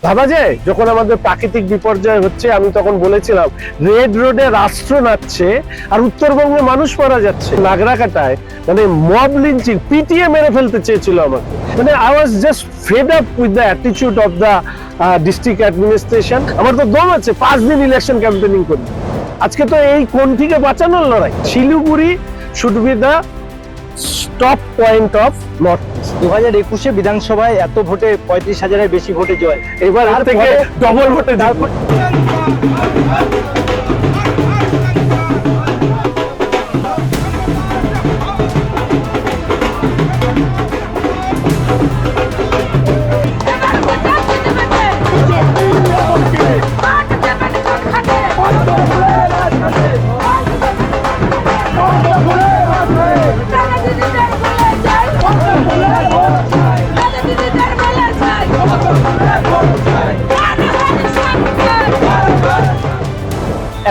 ভাবা যায় যখন আমাদের প্রাকৃতিক বিপর্যয় হচ্ছে, আমি তখন বলেছিলাম রেড রোডে রাষ্ট্র নাচছে আর উত্তরবঙ্গে মানুষ মারা যাচ্ছে। নাগরাকাটায় মানে মব লিঞ্চিং, পিটিয়ে মেরে ফেলতে চেয়েছিল আমাকে। মানে I was just fed up with the attitude of the district administration. আমার তো দম আছে 5 দিন ইলেকশন ক্যাম্পেনিং করি। আজকে তো এই কোনটিকে বাঁচানোর লড়াই। Siliguri should be the stop point of north. 2021-এ বিধানসভায় এত ভোটে 35,000-এর বেশি ভোটে জয়, এবার আর থেকে ডবল ভোটে তারপর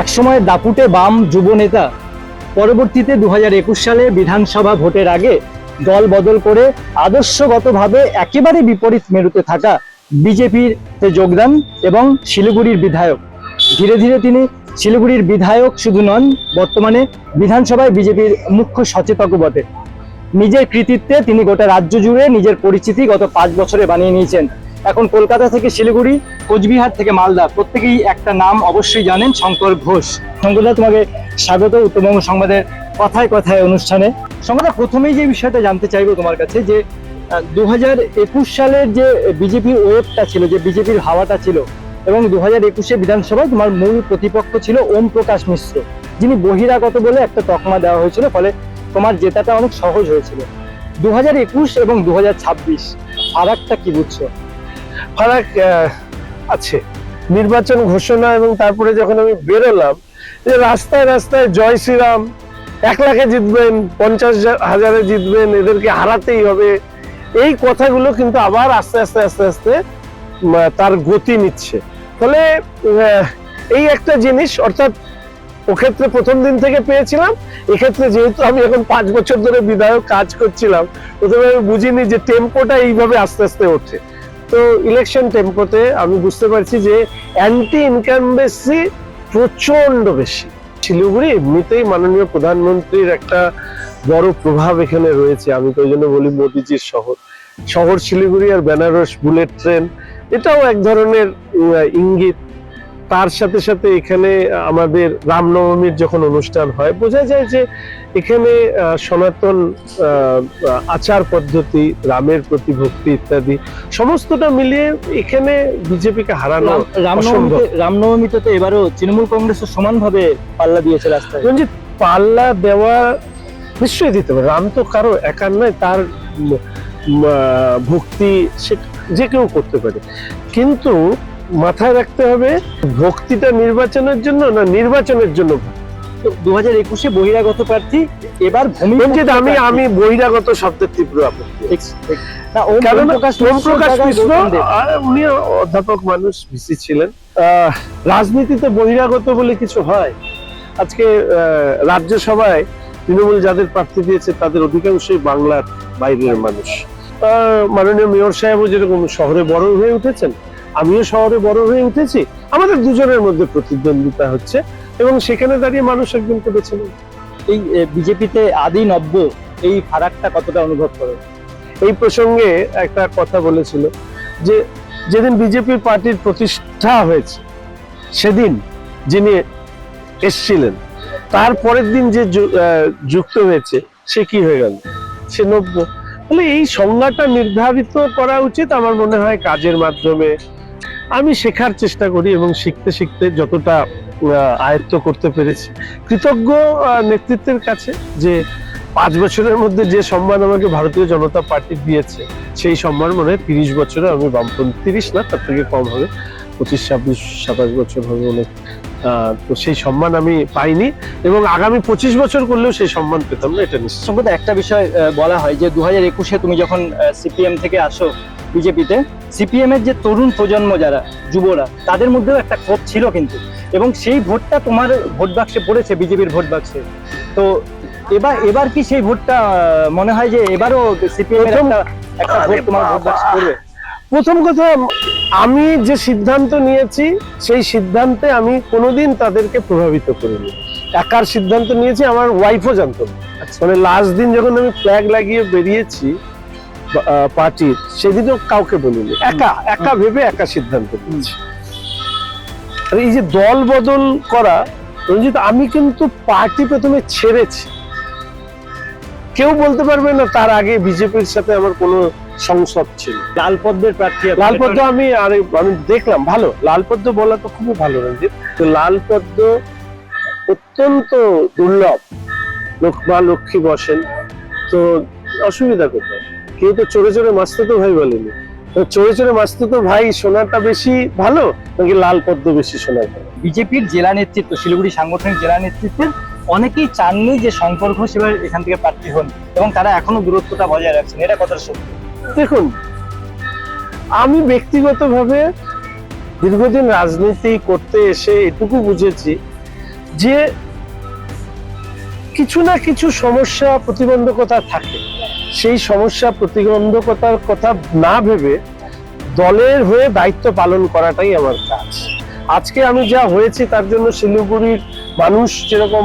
একসময় দাপুটে বাম যুব নেতা, পরবর্তীতে 2021 সালে বিধানসভা ভোটের আগে দল বদল করে আদর্শগতভাবে একেবারে বিপরীত মেরুতে থাকা বিজেপিতে যোগদান এবং শিলিগুড়ির বিধায়ক। ধীরে ধীরে তিনি শিলিগুড়ির বিধায়ক শুধু নন, বর্তমানে বিধানসভায় বিজেপির মুখ্য সচেতকও বটে। নিজের কৃতিত্বে তিনি গোটা রাজ্য জুড়ে নিজের পরিচিতি গত 5 বছরে বানিয়ে নিয়েছেন। এখন কলকাতা থেকে শিলিগুড়ি, কোচবিহার থেকে মালদা, প্রত্যেকেই একটা নাম অবশ্যই জানেন, শঙ্কর ঘোষ। শঙ্করদা, তোমাকে স্বাগত উত্তরবঙ্গ সংবাদের কথায় কথায় অনুষ্ঠানে। শঙ্করদা, প্রথমেই যে বিষয়টা জানতে চাইবো তোমার কাছে, যে 2021 সালের যে বিজেপির ওয়েভটা ছিল, যে বিজেপির হাওয়াটা ছিল, এবং 2021-এ বিধানসভায় তোমার মূল প্রতিপক্ষ ছিল ওম প্রকাশ মিশ্র, যিনি বহিরাগত বলে একটা তকমা দেওয়া হয়েছিল, ফলে তোমার জেতাটা অনেক সহজ হয়েছিল। 2021 এবং 2026 ফারাকটা কি বুঝছো? ফারাক আছে। নির্বাচন ঘোষণা এবং তারপরে যখন আমি বেরোলাম যে রাস্তায় রাস্তায় জয় শ্রীরাম, 1 লাখে জিতবেন, 50,000-এ জিতবেন, এদেরকে হারাতেই হবে, এই কথাগুলো কিন্তু আবার আস্তে আস্তে আস্তে আস্তে তার গতি নিচ্ছে। ফলে এই একটা জিনিস, অর্থাৎ ওক্ষেত্রে প্রথম দিন থেকে পেয়েছিলাম, এক্ষেত্রে যেহেতু আমি এখন 5 বছর ধরে বিধায়ক কাজ করছিলাম, প্রথমে আমি বুঝিনি যে টেম্পোটা এইভাবে আস্তে আস্তে ওঠে। তো ইলেকশন টেম্পোতে আমি বুঝতে পারছি যে অ্যান্টি ইনকামবেন্সি প্রচন্ড বেশি। শিলিগুড়ি এমনিতেই মাননীয় প্রধানমন্ত্রীর একটা বড় প্রভাব এখানে রয়েছে। আমি তো ওই জন্য বলি মোদিজির শহর শিলিগুড়ি, আর বেনারস বুলেট ট্রেন এটাও এক ধরনের ইঙ্গিত। তার সাথে সাথে এখানে আমাদের রামনবমীর যখন অনুষ্ঠান হয়, বোঝা যায় যে এখানে সনাতন আচার পদ্ধতি, রামের প্রতি ভক্তি ইত্যাদি সমস্তটা মিলিয়ে এখানে বিজেপিকে হারানো। রামনবমীতে তো এবারও তৃণমূল কংগ্রেসের সমানভাবে পাল্লা দিয়েছে রাস্তায়। রঞ্জিত, পাল্লা দেওয়া নিশ্চয়ই দিতে পারে। রাম তো কারো একার নয়, তার ভক্তি সে যে কেউ করতে পারে, কিন্তু মাথায় রাখতে হবে ভক্তিটা নির্বাচনের জন্য না নির্বাচনের জন্য। 2021-এ বহিরাগত প্রার্থী, এবার আমি বহিরাগত শব্দের তীব্র আপত্তি। ওম প্রকাশ মিশ্র উনি অধ্যাপক মানুষ, ভিসি ছিলেন। রাজনীতিতে বহিরাগত বলে কিছু হয়? আজকে রাজ্যসভায় তৃণমূল যাদের প্রার্থী দিয়েছে তাদের অধিকাংশই বাংলার বাইরের মানুষ। মাননীয় মেয়র সাহেবও যেরকম শহরে বড় হয়ে উঠেছেন, আমিও শহরে বড় হয়ে উঠেছি, আমাদের দুজনের মধ্যে প্রতিদ্বন্দ্বিতা হচ্ছে এবং সেখানে দাঁড়িয়ে মানুষ একজনকে বেছে নেবে। এই বিজেপিতে আদি নব্য, এই ফারাকটা কতটা অনুভব করে? এই প্রসঙ্গে একটা কথা বলেছিল যে যেদিন বিজেপি পার্টির প্রতিষ্ঠা হয়েছে সেদিন যিনি এসছিলেন, তার পরের দিন যে যুক্ত হয়েছে সে কি হয়ে গেল? সে নব্য। তাহলে এই সংজ্ঞাটা নির্ধারিত করা উচিত আমার মনে হয় কাজের মাধ্যমে। আমি শেখার চেষ্টা করি এবং শিখতে শিখতে যতটা আয়ত্ত করতে পেরেছি, কৃতজ্ঞ নেতৃত্বের কাছে যে 5 বছরের মধ্যে যে সম্মান আমাকে ভারতীয় জনতা পার্টি দিয়েছে, সেই সম্মান মনে হয় 30 বছরে আমি বামপন্থী, 30 না তার থেকে কম হবে, 25, 26, 27 বছর হবে অনেক। তো সেই সম্মান আমি পাইনি এবং আগামী 25 বছর করলেও সেই সম্মান পেতাম না, এটা নিশ্চিত। সম্ভবত একটা বিষয় বলা হয় যে 2021-এ তুমি যখন সিপিএম থেকে আসো বিজেপিতে, সিপিএম এর যে তরুণ প্রজন্ম যারা যুবরা, তাদের মধ্যেও একটা ক্ষোভ ছিল কিন্তু, এবং সেই ভোটটা তোমার ভোট বাক্সে পড়েছে, বিজেপির ভোট বাক্সে। তো এবার কি সেই ভোটটা মনে হয় যে এবারও সিপিএম এর একটা ভোট তোমার ভোট বাক্সে পড়বে? প্রথম কথা, আমি যে সিদ্ধান্ত নিয়েছি সেই সিদ্ধান্তে আমি কোনোদিন তাদেরকে প্রভাবিত করিনি। একার সিদ্ধান্ত নিয়েছি, আমার ওয়াইফও জানতো না। মানে লাস্ট দিন যখন আমি ফ্ল্যাগ লাগিয়ে বেরিয়েছি পার্টির, সেদিনও কাউকে বলিনি, একা ভেবে একা সিদ্ধান্ত নিয়েছি। আর এই যে দল বদল করা, রঞ্জিত, আমি কিন্তু পার্টি প্রথমে ছেড়েছি, কেউ বলতে পারবে না তার আগে বিজেপির সাথে আমার কোনো সংসদ ছিল। লালপদ্মের প্রার্থী লালপদ্ম আমি দেখলাম ভালো, লালপদ্ম বলা তো খুবই ভালো রঞ্জিত। তো লালপদ্ম অত্যন্ত দুর্লভ, মা লক্ষ্মী বসেন, তো অসুবিধা কোথায়? কেউ তো চোরে চোরে মাস্তুতো ভাই বলেনি। তো চোরে চোরে মাস্তুতো ভাই শোনাটা বেশি ভালো নাকি লালপদ্ম বেশি শোনা ভালো? বিজেপির জেলা নেতৃত্ব, শিলিগুড়ি সাংগঠনিক জেলা নেতৃত্বের অনেকেই চাননি যে শঙ্কর ঘোষ এবার এখান থেকে প্রার্থী হন, এবং তারা এখনো দূরত্বটা বজায় রাখছেন। এটা কতটা সত্যি? দেখুন, আমি ব্যক্তিগতভাবে দীর্ঘদিন রাজনীতি করতে এসে এটুকু বুঝেছি যে কিছু না কিছু সমস্যা প্রতিবন্ধকতা থাকে। সেই সমস্যা প্রতিবন্ধকতার কথা না ভেবে দলের হয়ে দায়িত্ব পালন করাটাই আমার কাজ। আজকে আমি যা হয়েছি তার জন্য শিলিগুড়ির মানুষ যেরকম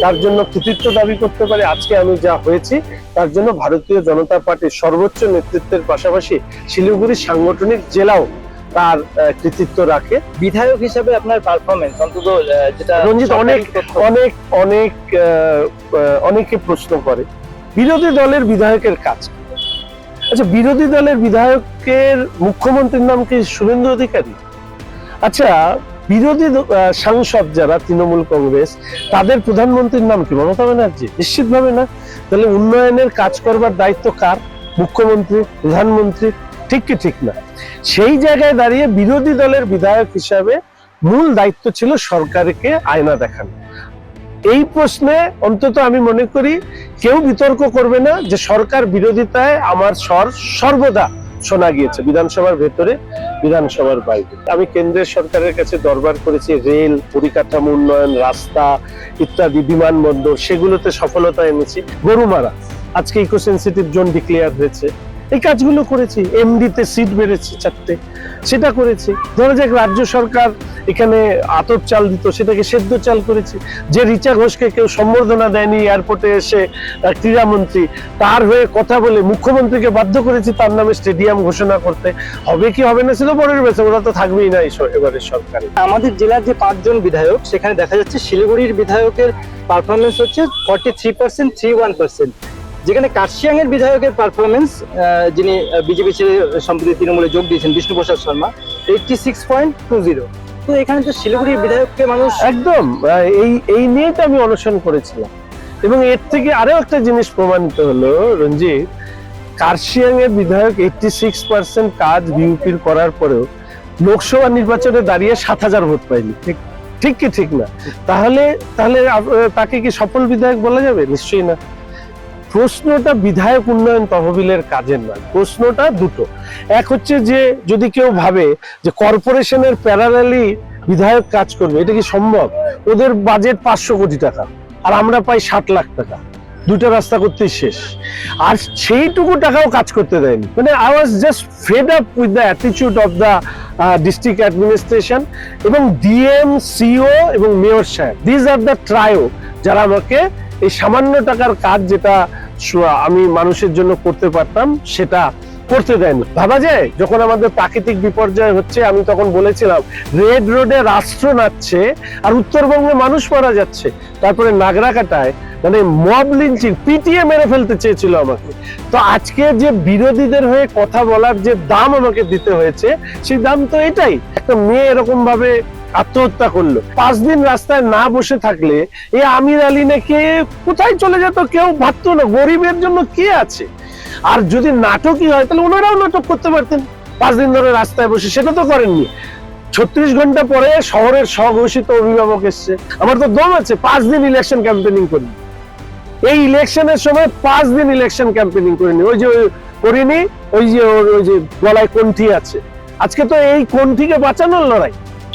তার জন্য কৃতিত্ব দাবি করতে পারে, আজকে আমি যা হয়েছি তার জন্য ভারতীয় জনতা পার্টির সর্বোচ্চ নেতৃত্বের পাশাপাশি শিলিগুড়ির সাংগঠনিক জেলাও তার কৃতিত্ব রাখে। বিধায়ক হিসেবে আপনার পারফরমেন্স অন্তত যেটা রঞ্জিত, অনেকে প্রশ্ন করে বিরোধী দলের বিধায়কের কাজ। আচ্ছা, বিরোধী দলের বিধায়কের মুখ্যমন্ত্রীর নাম কি শুভেন্দু অধিকারী? আচ্ছা, বিরোধী সাংসদ যারা তৃণমূল কংগ্রেস, তাদের প্রধানমন্ত্রীর নাম কি মমতা ব্যানার্জি? নিশ্চিতভাবে না। তাহলে উন্নয়নের কাজ করবার দায়িত্ব কার? মুখ্যমন্ত্রী, প্রধানমন্ত্রী? ঠিক কি ঠিক না? সেই জায়গায় দাঁড়িয়ে বিরোধী দলের বিধায়ক হিসাবে মূল দায়িত্ব ছিল সরকারকে আয়না দেখানো। এই প্রশ্নে অন্তত আমি মনে করি কেউ বিতর্ক করবে না যে সরকার বিরোধিতায় আমার স্বর সর্বদা শোনা গিয়েছে, বিধানসভার ভেতরে, বিধানসভার বাইরে। আমি কেন্দ্রের সরকারের কাছে দরবার করেছি রেল, পরিকাঠামো উন্নয়ন, রাস্তা ইত্যাদি, বিমানবন্দর, সেগুলোতে সফলতা এনেছি। গরুমারা আজকে ইকো সেন্সিটিভ জোন ডিক্লেয়ার হয়েছে, এই কাজগুলো করেছি। এমডিতে সিট বেড়েছে 4টে, সেটা করেছি। ধরো যে রাজ্য সরকার এখানে আতপ চাল দিত, সেটাকে সেদ্ধ চাল করেছি। যে রিচা ঘোষকে কেউ সম্বর্ধনা দেয়নি এয়ারপোর্টে এসে, ক্রীড়ামন্ত্রী, তার হয়ে কথা বলে মুখ্যমন্ত্রীকে বাধ্য করেছি তার নামে স্টেডিয়াম ঘোষণা করতে। হবে কি হবে না ছিল পরের ব্যাপার, ওরা তো থাকবেই না এবারের সরকারে। আমাদের জেলার যে 5 জন বিধায়ক, সেখানে দেখা যাচ্ছে শিলিগুড়ির বিধায়কের পারফরমেন্স হচ্ছে 43%, 31%, যেখানে কার্শিয়াং এর বিধায়কের পারফরমেন্স, যিনি বিজেপি ছেড়ে সম্প্রতি তৃণমূলে যোগ দিয়েছেন, বিষ্ণুপ্রসাদ শর্মা, 86.20। তো এখানে তো শিলিগুড়ির বিধায়ককে মানুষ একদম এই নিয়েই তো আমি অনশন করেছিলাম। এবং এর থেকে আরো একটা জিনিস প্রমাণিত হলো রঞ্জিত, কার্শিয়াং এর বিধায়ক 86% কাজ বিউপির করার পরেও লোকসভা নির্বাচনে দাঁড়িয়ে 7,000 ভোট পায়নি। ঠিক কি ঠিক না? তাহলে তাকে কি সফল বিধায়ক বলা যাবে? নিশ্চয়ই না। প্রশ্নটা বিধায়ক উন্নয়ন তহবিলের কাজের নয়, প্রশ্নটা দুটো। এক হচ্ছে যে যদি কেউ ভাবে যে কর্পোরেশনের প্যারালালি বিধায়ক কাজ করবে, এটা কি সম্ভব? ওদের বাজেট 500 কোটি টাকা আর আমরা পাই 60 লাখ টাকা, দুটো রাস্তা করতেই শেষ। আর সেইটুকু টাকাও কাজ করতে দেয়নি। মানে I was just fed up with the attitude of the district administration এবং ডিএম, সিও এবং মেয়র সাহেব। দিস আর দ্য ট্রায়ো যারা আমাকে এই সামান্য টাকার কাজ যেটা আমি মানুষের জন্য করতে পারতাম সেটা করতে দেয়নি। ভাবা যায় যখন আমাদের প্রাকৃতিক বিপর্যয় হচ্ছে, আমি তখন বলেছিলাম রেড রোডে রাষ্ট্র নাচছে আর উত্তরবঙ্গে মানুষ মারা যাচ্ছে, তারপরে নাগরাকাটায় মানে মব লিঞ্চিং, পিটিএ মেরে ফেলতে চেয়েছিল আমাকে। তো আজকে যে বিরোধীদের হয়ে কথা বলার যে দাম আমাকে দিতে হয়েছে, সেই দাম তো এটাই। একটা মেয়ে এরকম ভাবে আত্মহত্যা করলো, 5 দিন রাস্তায় না বসে থাকলে এই আমির আলী নাকি কোথায় চলে যেত কেউ ভাবতো না। গরিবের জন্য কে আছে? আর যদি নাটকই হয় তাহলে ওনারাও নাটক করতে পারতেন 5 দিন ধরে রাস্তায় বসে, সেটা তো করেননি। 36 ঘন্টা পরে শহরের স্বঘোষিত অভিভাবক এসছে। আমার তো দম আছে 5 দিন ইলেকশন ক্যাম্পেনিং করি। এই ইলেকশনের সময় 5 দিন ইলেকশন ক্যাম্পেনিং করিনি। করিনি, ওই যে গলায় কণ্ঠি আছে। আজকে তো এই কণ্ঠিকে বাঁচানোর লড়াই।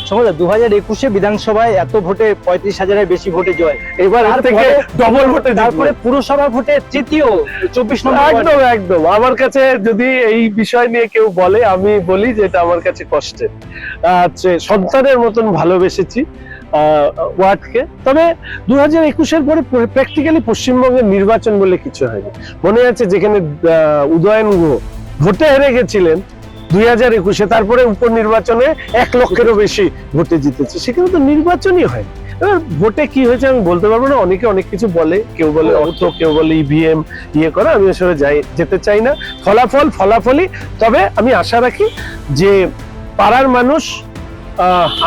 সময় 2021-এ বিধানসভায় এত ভোটে 35,000-এর বেশি ভোটে জয়, এবার এর থেকে ডবল ভোটে তারপরে পুরসভা ভোটে তৃতীয় 24 নম্বর ওয়ার্ডে। একদম একদম আমার কাছে যদি এই বিষয় নিয়ে কেউ বলে, আমি বলি যে এটা আমার কাছে কষ্টের। সন্তানের মতন ভালোবেসেছি ওয়ার্ডকে। তবে 2021-এর পরে প্র্যাকটিক্যালি পশ্চিমবঙ্গের নির্বাচন বলে কিছু হয়নি। মনে আছে যেখানে উদয়ন গুহ ভোটে হেরে গেছিলেন 2021-এ, তারপরে উপনির্বাচনে 1 লক্ষেরও বেশি ভোটে জিতেছে, সেখানে তো নির্বাচনই হয়। এবার ভোটে কি হয়েছে আমি বলতে পারবো না, অনেকে অনেক কিছু বলে, কেউ বলে অর্থ, কেউ বলে ইভিএম করে, আমি আসলে যেতে চাই না। ফলাফলই। তবে আমি আশা রাখি যে পাড়ার মানুষ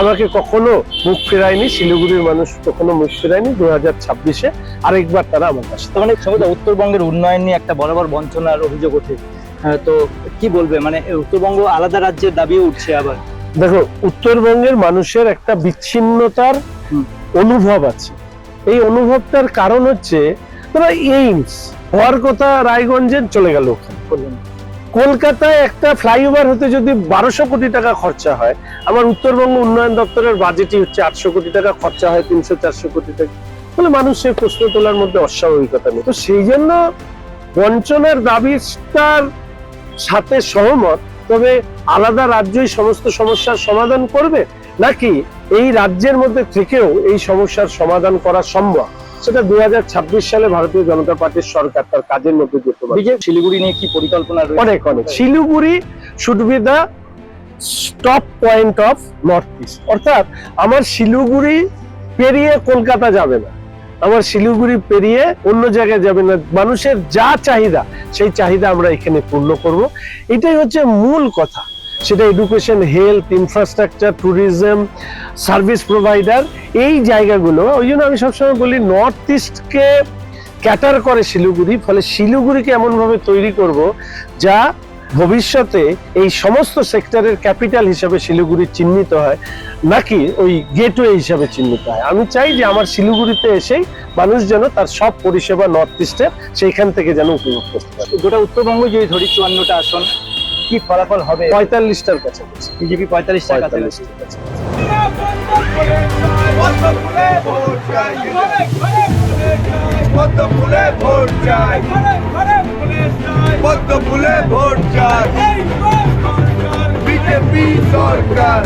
আমাকে কখনো মুখ ফেরায়নি, শিলিগুড়ির মানুষ কখনো মুখ ফেরায়নি। 2026-এ আরেকবার তারা আমার কাছে। তো মানে সময় উত্তরবঙ্গের উন্নয়ন নিয়ে একটা বরাবর বঞ্চনার অভিযোগ ওঠে, তো কি বলবে, মানে উত্তরবঙ্গ আলাদা রাজ্যের দাবিও উঠছে আবার। দেখো, উত্তরবঙ্গের মানুষের একটা বিচ্ছিন্নতার অনুভব আছে। এই অনুভবটার কারণ হচ্ছে ধরো এইমস হওয়ার কথা রায়গঞ্জে, চলে গেল ওখানে। কলকাতায় একটা ফ্লাইওভার হতে যদি 1200 কোটি টাকা খরচা হয়, আমার উত্তরবঙ্গ উন্নয়ন দপ্তরের বাজেটই হচ্ছে 800 কোটি টাকা, খরচা হয় 300-400 কোটি টাকা। তাহলে মানুষের প্রশ্ন তোলার মধ্যে অস্বাভাবিকতা নেই। তো সেই জন্য বঞ্চনার দাবিটার সাথে সহমত। তবে আলাদা রাজ্যই সমস্ত সমস্যার সমাধান করবে, নাকি এই রাজ্যের মধ্যে থেকেও এই সমস্যার সমাধান করা সম্ভব, সেটা 2026 সালে ভারতীয় জনতা পার্টির সরকার তার কাজের মধ্যে যেতে পারে। বিজেপি শিলিগুড়ি নিয়ে কি পরিকল্পনা রয়েছে? অনেক Siliguri should be the stop point of North East. অর্থাৎ আমার শিলিগুড়ি পেরিয়ে কলকাতা যাবে না, আমার শিলিগুড়ি পেরিয়ে অন্য জায়গায় যাবে না। মানুষের যা চাহিদা, সেই চাহিদা আমরা এখানে পূর্ণ করব, এটাই হচ্ছে মূল কথা। সেটা education, health, infrastructure, tourism, service provider, এই জায়গাগুলো। ওই জন্য আমি সবসময় বলি নর্থ ইস্টকে ক্যাটার করে শিলিগুড়ি। ফলে শিলিগুড়িকে এমনভাবে তৈরি করব যা ভবিষ্যতে এই সমস্ত সেক্টরের ক্যাপিটাল হিসেবে শিলিগুড়ি চিহ্নিত হয়, নাকি ওই গেটওয়ে হিসেবে চিহ্নিত হয়। আমি চাই যে আমার শিলিগুড়িতে এসেই মানুষ যেন তার সব পরিষেবা নর্থ ইস্টের সেইখান থেকে যেন উপভোগ করতে পারে। গোটা উত্তরবঙ্গ যদি ধরি 54টা আসন, কি ফলাফল হবে? 45টার কাছে বিজেপি 45টার কাছে। বিজেপি সরকার